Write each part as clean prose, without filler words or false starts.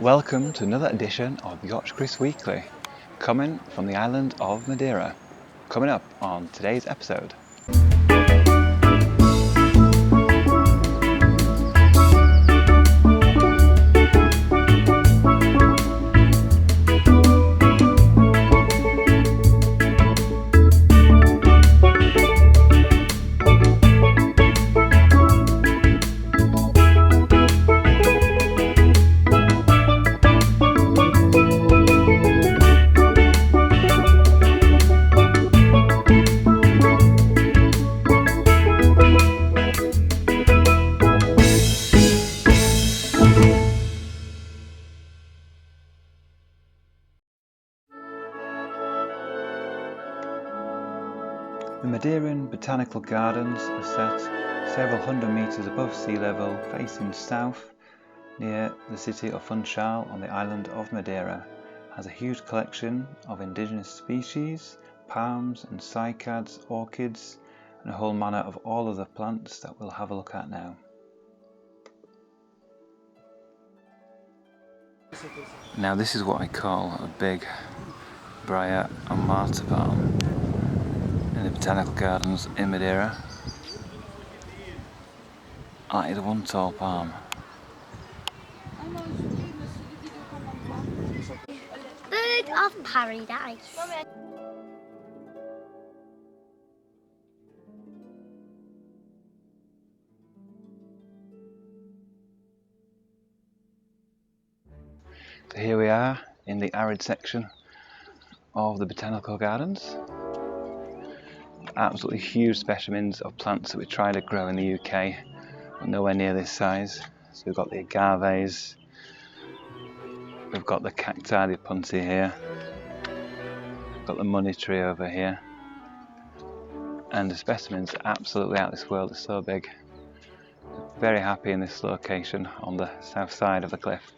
Welcome to another edition of Yorkshire Kris Weekly, coming from the island of Madeira. Coming up on today's episode. The Madeiran Botanical Gardens are set several hundred metres above sea level, facing south near the city of Funchal on the island of Madeira. It has a huge collection of indigenous species, palms and cycads, orchids, and a whole manner of all other plants that we'll have a look at now. Now this is what I call a big briar and martyr palm in the Botanical Gardens in Madeira. That is one tall palm. Bird of paradise. So here we are in the arid section of the Botanical Gardens. Absolutely huge specimens of plants that we try to grow in the UK, but nowhere near this size. So we've got the agaves, we've got the cacti di punti here, we've got the money tree over here, and the specimens are absolutely out of this world. They're so big. Very happy in this location on the south side of the cliff.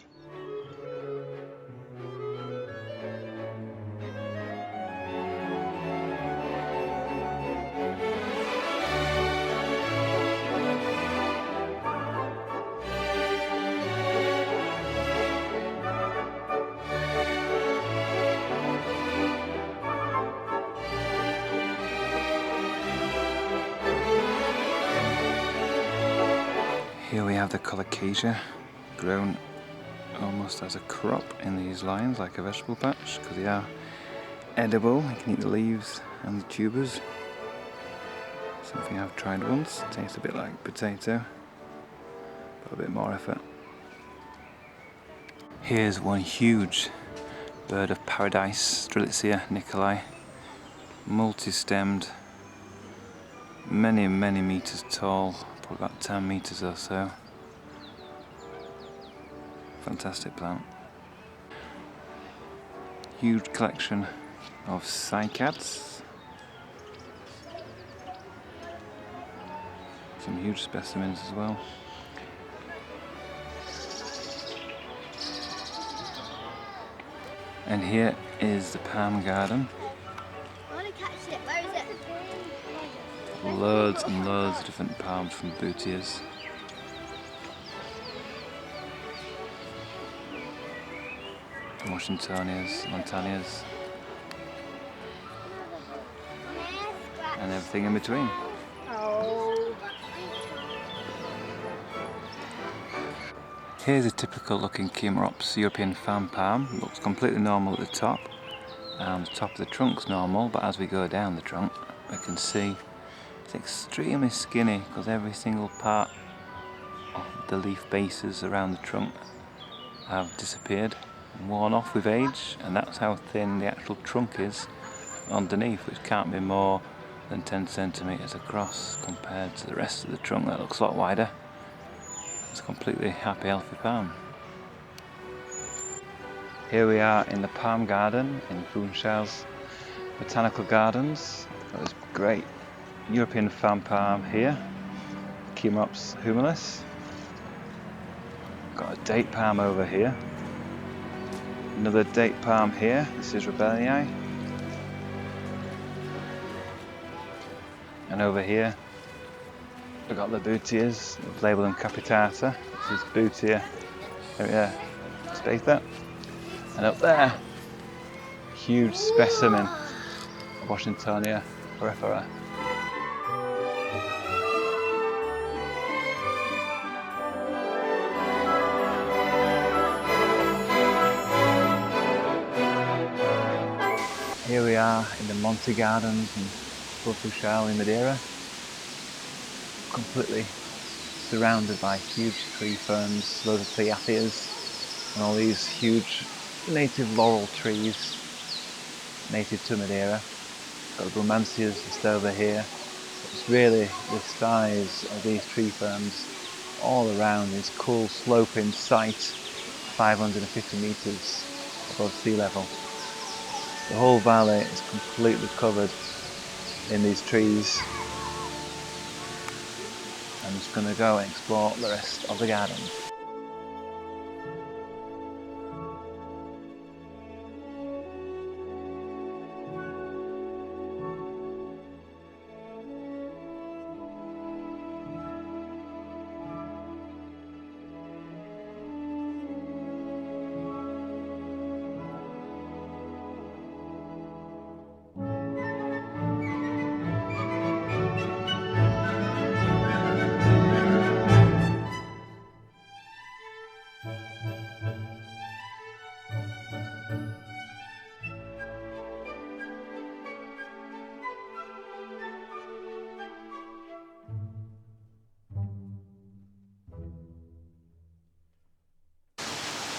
Here we have the colocasia, grown almost as a crop in these lines, like a vegetable patch, because they are edible. You can eat the leaves and the tubers. Something I've tried once. Tastes a bit like potato, but a bit more effort. Here's one huge bird of paradise, Strelitzia nicolai, multi-stemmed, many meters tall. Probably about 10 metres or so. Fantastic plant. Huge collection of cycads. Some huge specimens as well. And here is the palm garden. I want to catch it. Where is it? Loads and loads of different palms from butias. Washingtonias, Montanias, and everything in between. Oh. Here's a typical looking Chimerops European fan palm. Looks completely normal at the top, and the top of the trunk's normal, but as we go down the trunk we can see it's extremely skinny because every single part of the leaf bases around the trunk have disappeared and worn off with age, and that's how thin the actual trunk is underneath, which can't be more than 10 centimetres across compared to the rest of the trunk that looks a lot wider. It's a completely happy, healthy palm. Here we are in the palm garden in Funchal's Botanical Gardens. Got this great European fan palm here, Chimerops humilis. Got a date palm over here. Another date palm here. This is Rebellii. And over here we've got the butias, Labellum capitata. This is butia. Oh yeah, it's data. And up there, huge specimen of Washingtonia porifera. Here we are in the Monte Gardens in Botanical in Madeira, completely surrounded by huge tree ferns, loads of piatheas, and all these huge native laurel trees, native to Madeira. Got the romanceas just over here. It's really the size of these tree ferns all around this cool sloping site, 550 metres above sea level. The whole valley is completely covered in these trees. I'm just going to go and explore the rest of the garden.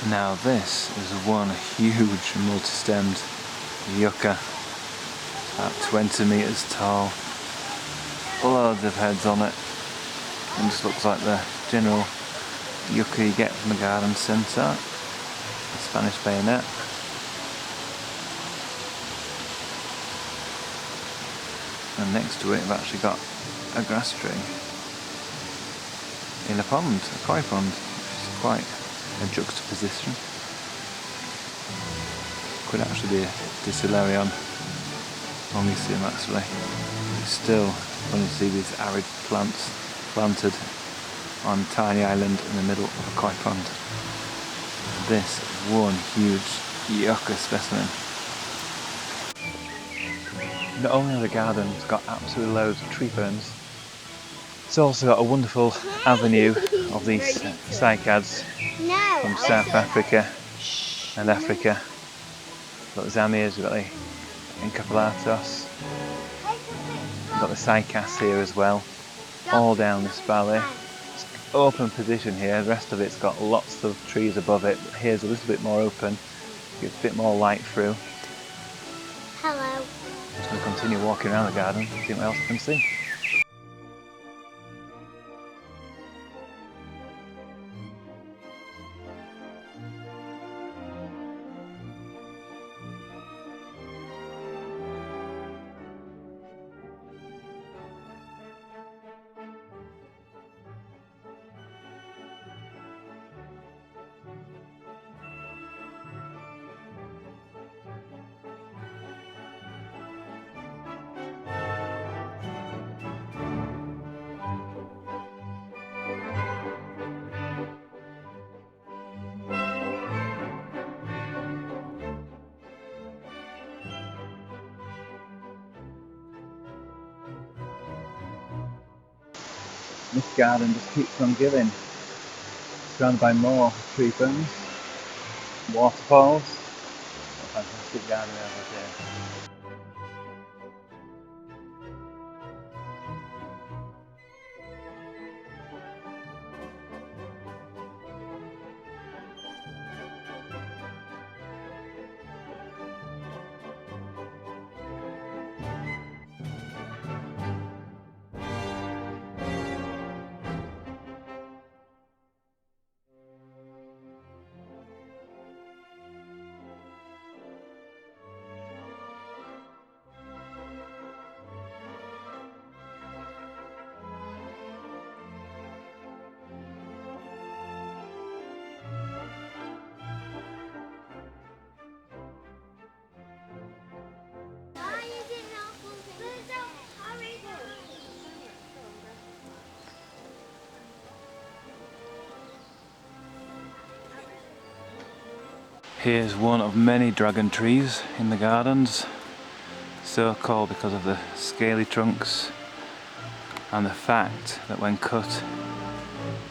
Now this is one huge multi-stemmed Yucca, about 20 metres tall, loads of heads on it, and just looks like the general Yucca you get from the garden centre, the Spanish bayonet. And next to it we've actually got a grass tree in a pond, a koi pond, which is quite a juxtaposition. Could actually be a Dicilarion Omisium actually. It's still when you see these arid plants planted on a tiny island in the middle of a koi pond. This is one huge Yucca specimen. Not only has the garden's got absolutely loads of tree ferns, it's also got a wonderful avenue of these cycads from South Africa and Africa. We've got the Zamias, we've got the Encephalatos, we've got the cycads here as well, all down this valley. It's an open position here, the rest of it's got lots of trees above it, but here's a little bit more open, gives a bit more light through. Hello. I'm just going to continue walking around the garden and see what else I can see. This garden just keeps on giving, surrounded by more tree ferns, waterfalls, a fantastic garden over there. Here's one of many dragon trees in the gardens, so called because of the scaly trunks and the fact that when cut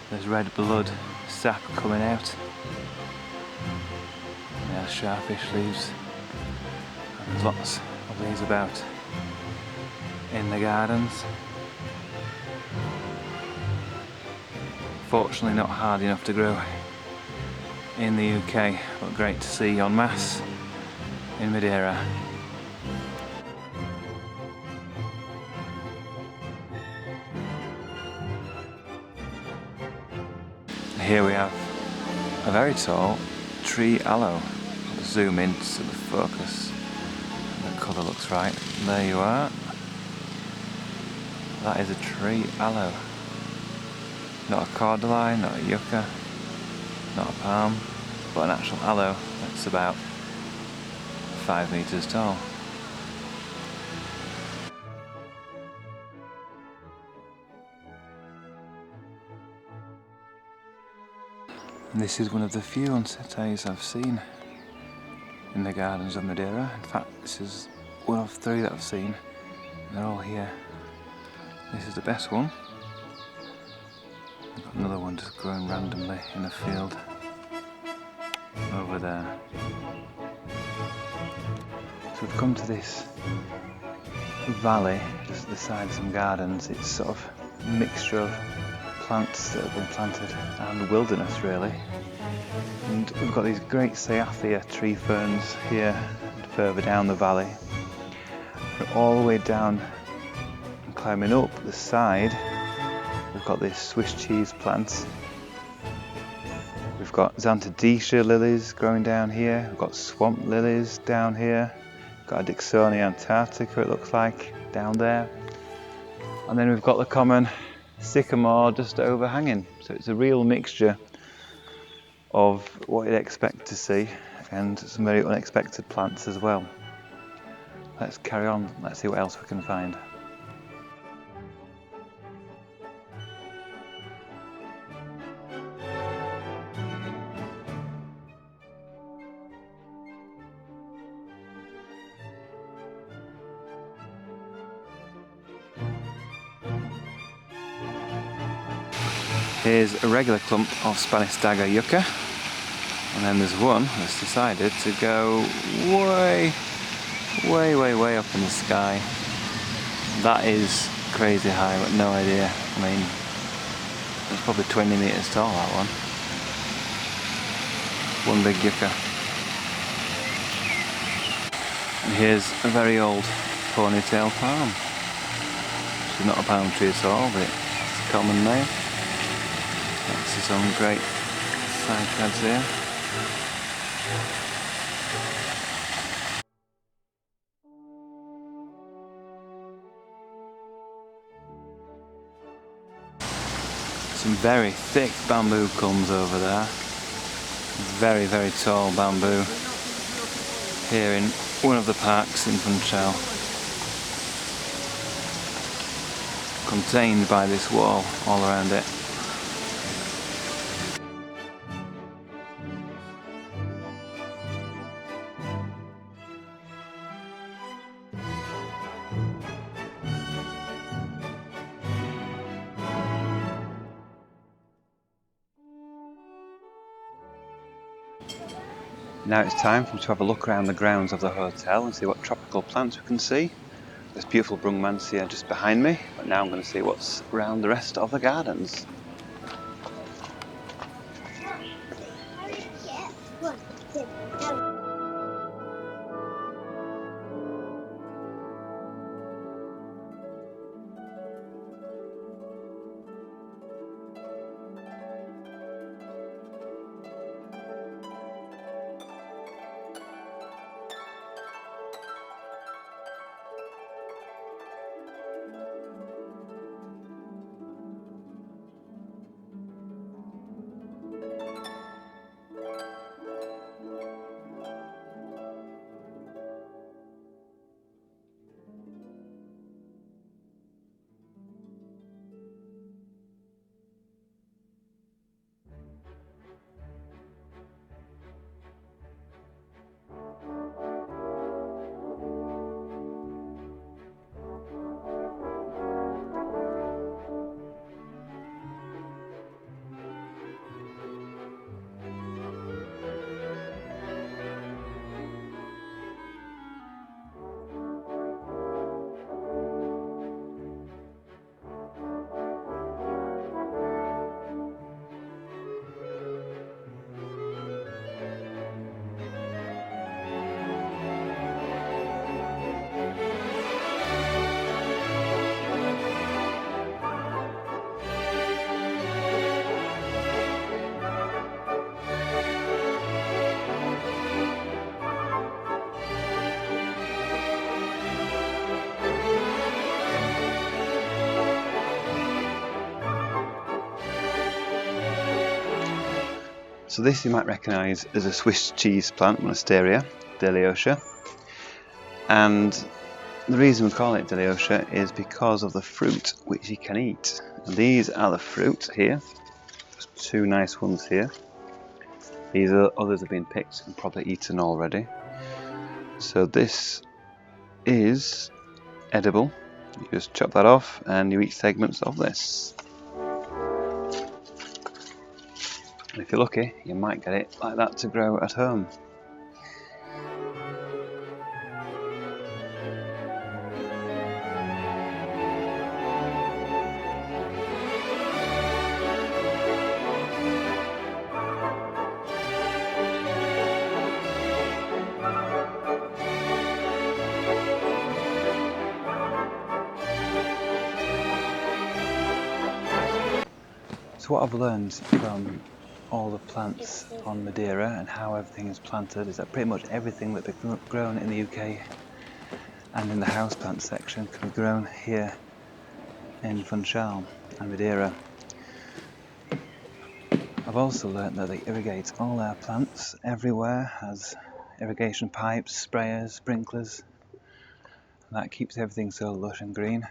there's red blood sap coming out. There's starfish leaves, and there's lots of these about in the gardens. Fortunately not hard enough to grow in the UK, but great to see en masse in Madeira. Here we have a very tall tree aloe. I'll zoom in so the focus and the colour looks right. There you are. That is a tree aloe. Not a cordyline, not a yucca, not a palm, but an actual aloe that's about 5 meters tall. And this is one of the few onsetes I've seen in the gardens of Madeira. In fact, this is one of 3 that I've seen. They're all here. This is the best one. I've got another one just growing randomly in a field over there. So we've come to this valley just at the side of some gardens. It's sort of a mixture of plants that have been planted and wilderness really. And we've got these great Cyathea tree ferns here and further down the valley. We're all the way down and climbing up the side. We've got this Swiss cheese plant. We've got Xanthodecia lilies growing down here. We've got swamp lilies down here. We've got a Dixonia antarctica, it looks like, down there. And then we've got the common sycamore just overhanging. So it's a real mixture of what you'd expect to see and some very unexpected plants as well. Let's carry on, let's see what else we can find. Here's a regular clump of Spanish dagger yucca, and then there's one that's decided to go way up in the sky. That is crazy high, but no idea. I mean, it's probably 20 meters tall, that one. One big yucca. And here's a very old ponytail palm. It's not a palm tree at all, but it's a common name. That's some great cycads here. Some very thick bamboo culms over there. Very tall bamboo here in one of the parks in Funchal. Contained by this wall all around it. Now it's time for us to have a look around the grounds of the hotel and see what tropical plants we can see. There's beautiful brugmansia just behind me, but now I'm going to see what's around the rest of the gardens. So this you might recognise as a Swiss cheese plant, Monasteria Deliosa, and the reason we call it Deliosa is because of the fruit which you can eat. And these are the fruit here. There's two nice ones here. These are, others have been picked and probably eaten already. So this is edible. You just chop that off and you eat segments of this. And if you're lucky, you might get it like that to grow at home. So what I've learned from all the plants on Madeira and how everything is planted is that pretty much everything that they've grown in the UK and in the houseplant section can be grown here in Funchal and Madeira. I've also learnt that they irrigate all their plants everywhere, has irrigation pipes, sprayers, sprinklers, and that keeps everything so lush and green,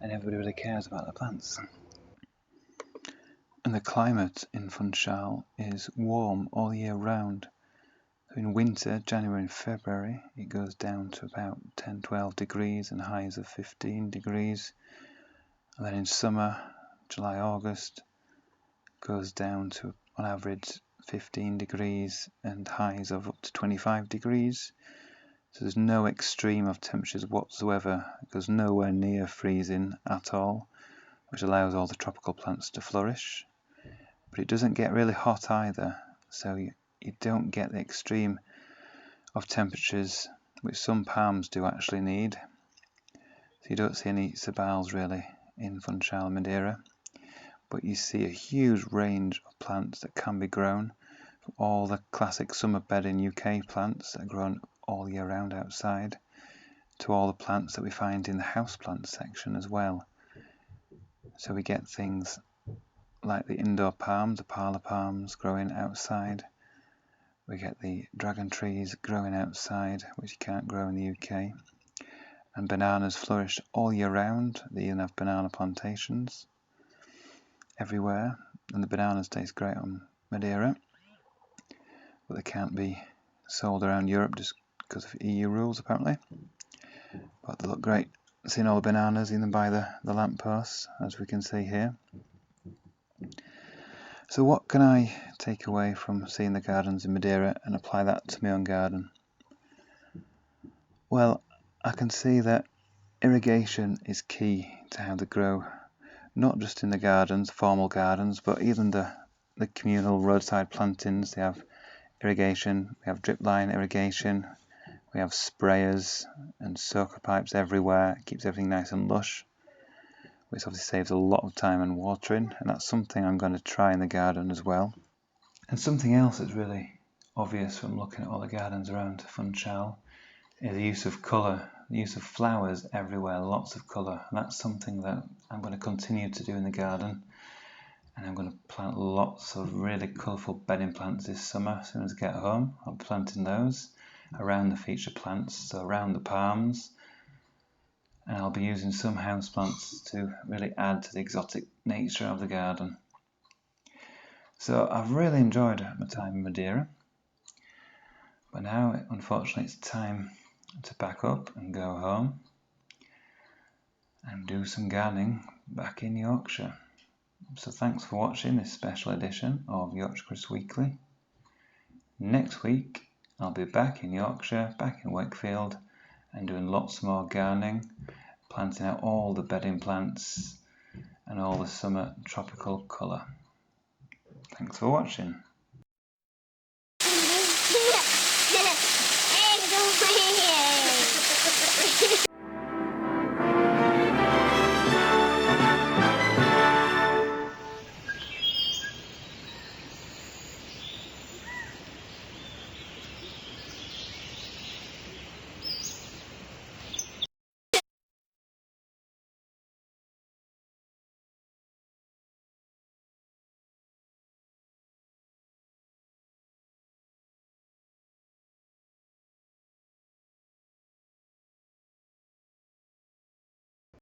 and everybody really cares about the plants. And the climate in Funchal is warm all year round. In winter, January and February, it goes down to about 10-12 degrees and highs of 15 degrees. And then in summer, July, August, goes down to on average 15 degrees and highs of up to 25 degrees. So there's no extreme of temperatures whatsoever. It goes nowhere near freezing at all, which allows all the tropical plants to flourish. But it doesn't get really hot either, so you don't get the extreme of temperatures which some palms do actually need. So you don't see any sabals really in Funchal and Madeira, but you see a huge range of plants that can be grown, from all the classic summer bedding UK plants that are grown all year round outside, to all the plants that we find in the houseplant section as well. So we get things like the indoor palms, the parlour palms growing outside. We get the dragon trees growing outside, which you can't grow in the UK. And bananas flourish all year round. They even have banana plantations everywhere. And the bananas taste great on Madeira, but they can't be sold around Europe just because of EU rules apparently. But they look great. Seeing all the bananas even by the lampposts, as we can see here. So what can I take away from seeing the gardens in Madeira and apply that to my own garden? Well, I can see that irrigation is key to how they grow, not just in the gardens, formal gardens, but even the communal roadside plantings. They have irrigation, we have drip line irrigation, we have sprayers and soaker pipes everywhere. It keeps everything nice and lush, which obviously saves a lot of time and watering, and that's something I'm going to try in the garden as well. And something else that's really obvious from looking at all the gardens around Funchal is the use of colour, the use of flowers everywhere, lots of colour. And that's something that I'm going to continue to do in the garden. And I'm going to plant lots of really colourful bedding plants this summer. As soon as I get home, I'll be planting those around the feature plants, so around the palms. And I'll be using some houseplants to really add to the exotic nature of the garden. So I've really enjoyed my time in Madeira. But now, unfortunately, it's time to pack up and go home and do some gardening back in Yorkshire. So thanks for watching this special edition of Yorkshire Kris Weekly. Next week I'll be back in Yorkshire, back in Wakefield, and doing lots more gardening, planting out all the bedding plants and all the summer tropical colour. Thanks for watching.